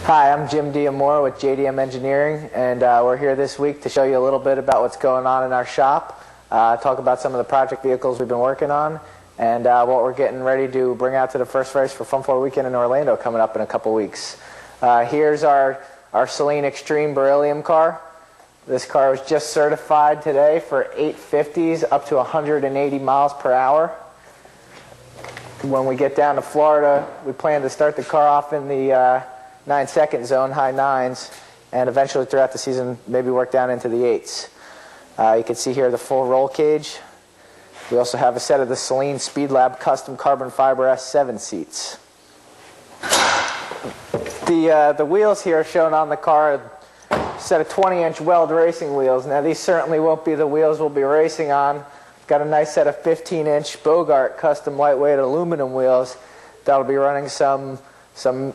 Hi, I'm JDM with JDM Engineering, and we're here this week to show you a little bit about what's going on in our shop, talk about some of the project vehicles we've been working on, and what we're getting ready to bring out to the first race for Fun 4 Weekend in Orlando coming up in a couple weeks. Here's our SALEEN Extreme Beryllium car. This car was just certified today for 850s up to 180 miles per hour. When we get down to Florida, we plan to start the car off in the 9-second zone, high 9s, and eventually throughout the season maybe work down into the 8s. You can see here the full roll cage. We also have a set of the SALEEN Speed Lab custom carbon fiber S7 seats. The wheels here shown on the car are a set of 20-inch weld racing wheels. Now these certainly won't be the wheels we'll be racing on. Got a nice set of 15-inch Bogart custom lightweight aluminum wheels that'll be running some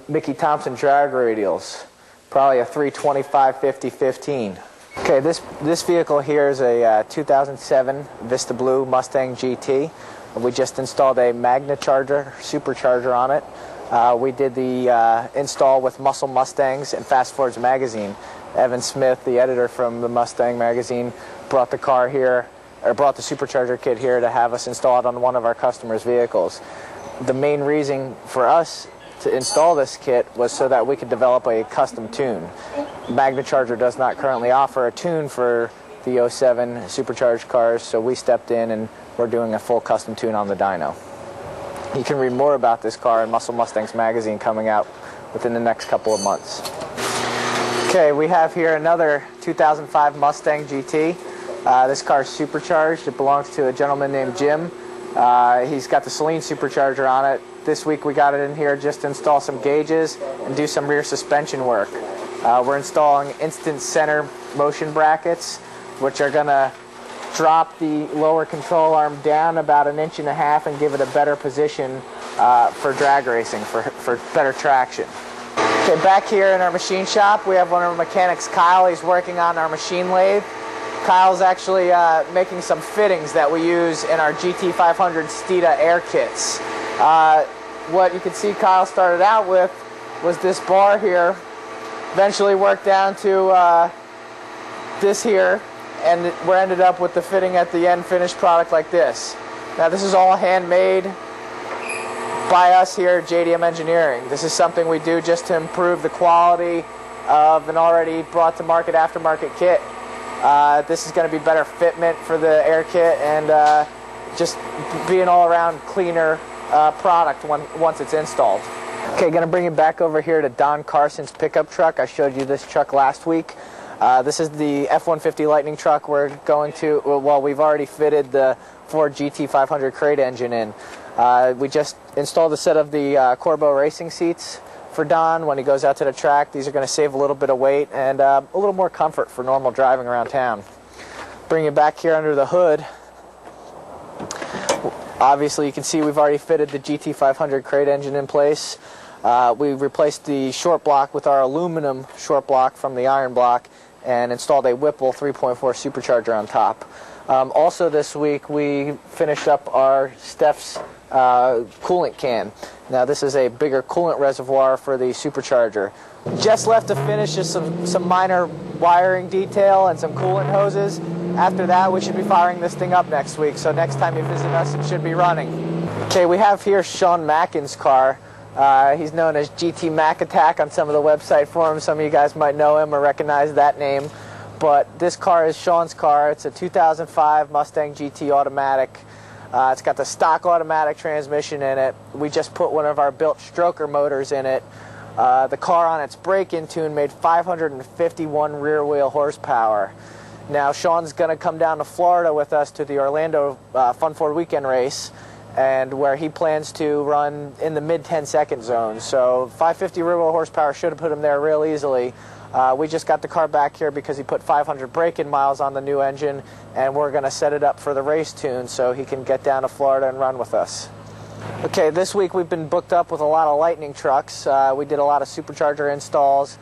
Mickey Thompson drag radials, probably a 325/50/15. Okay, this vehicle here is a 2007 Vista Blue Mustang GT. We just installed a Magna Charger supercharger on it. We did the install with Muscle Mustangs and Fast Forwards magazine. Evan Smith, the editor from the Mustang magazine, brought the car here, or brought the supercharger kit here to have us install it on one of our customers' vehicles. The main reason for us to install this kit was so that we could develop a custom tune. Magna Charger does not currently offer a tune for the 07 supercharged cars, so we stepped in and we're doing a full custom tune on the dyno. You can read more about this car in Muscle Mustangs magazine coming out within the next couple of months. Okay, we have here another 2005 Mustang GT. This car is supercharged. It belongs to a gentleman named Jim. He's got the SALEEN supercharger on it. This week we got it in here just to install some gauges and do some rear suspension work. We're installing instant center motion brackets, which are going to drop the lower control arm down about 1.5 inches and give it a better position for drag racing, for better traction. Okay, back here in our machine shop we have one of our mechanics, Kyle. He's working on our machine lathe. Kyle's actually making some fittings that we use in our GT500 Steeda air kits. What you can see Kyle started out with was this bar here, eventually worked down to this here, and we ended up with the fitting at the end finished product like this. Now this is all handmade by us here at JDM Engineering. This is something we do just to improve the quality of an already brought to market aftermarket kit. This is going to be better fitment for the air kit and just be an all-around cleaner product once it's installed. Okay, going to bring you back over here to Don Carson's pickup truck. I showed you this truck last week. This is the F-150 Lightning truck we're going to, well, we've already fitted the Ford GT500 crate engine in. We just installed a set of the Corbeau racing seats for Don when he goes out to the track. These are going to save a little bit of weight and a little more comfort for normal driving around town. Bring you back here under the hood. Obviously you can see we've already fitted the GT500 crate engine in place. We replaced the short block with our aluminum short block from the iron block and installed a Whipple 3.4 supercharger on top. Also this week we finished up our Steph's coolant can. Now this is a bigger coolant reservoir for the supercharger. Just left to finish just some minor wiring detail and some coolant hoses. After that we should be firing this thing up next week, so next time you visit us it should be running. Okay, we have here Sean Mackin's car. He's known as GT Mac Attack on some of the website forums. Some of you guys might know him or recognize that name. But this car is Sean's car. It's a 2005 Mustang GT automatic. It's got the stock automatic transmission in it. We just put one of our built stroker motors in it. The car on its break-in tune made 551 rear wheel horsepower. Now Sean's going to come down to Florida with us to the Orlando Fun 4 Weekend race, and where he plans to run in the mid 10-second zone. So 550 rear wheel horsepower should have put him there real easily. We just got the car back here because he put 500 break-in miles on the new engine, and we're going to set it up for the race tune so he can get down to Florida and run with us. Okay, this week we've been booked up with a lot of Lightning trucks. We did a lot of supercharger installs.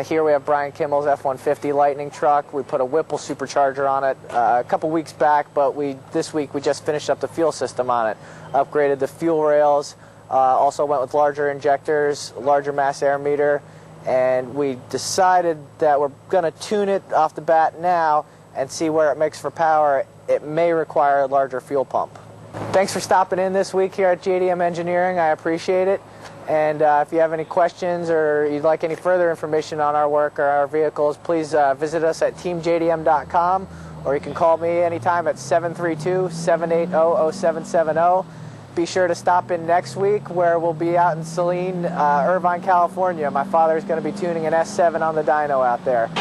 Here we have Brian Kimmel's F-150 Lightning truck. We put a Whipple supercharger on it a couple weeks back, but this week we just finished up the fuel system on it. Upgraded the fuel rails, also went with larger injectors, larger mass air meter, and we decided that we're going to tune it off the bat now and see where it makes for power. It may require a larger fuel pump. Thanks for stopping in this week here at JDM Engineering. I appreciate it. And if you have any questions or you'd like any further information on our work or our vehicles, please visit us at TEAMJDM.com, or you can call me anytime at 732-780-0770. Be sure to stop in next week, where we'll be out in SALEEN, Irvine, California. My father's going to be tuning an S7 on the dyno out there.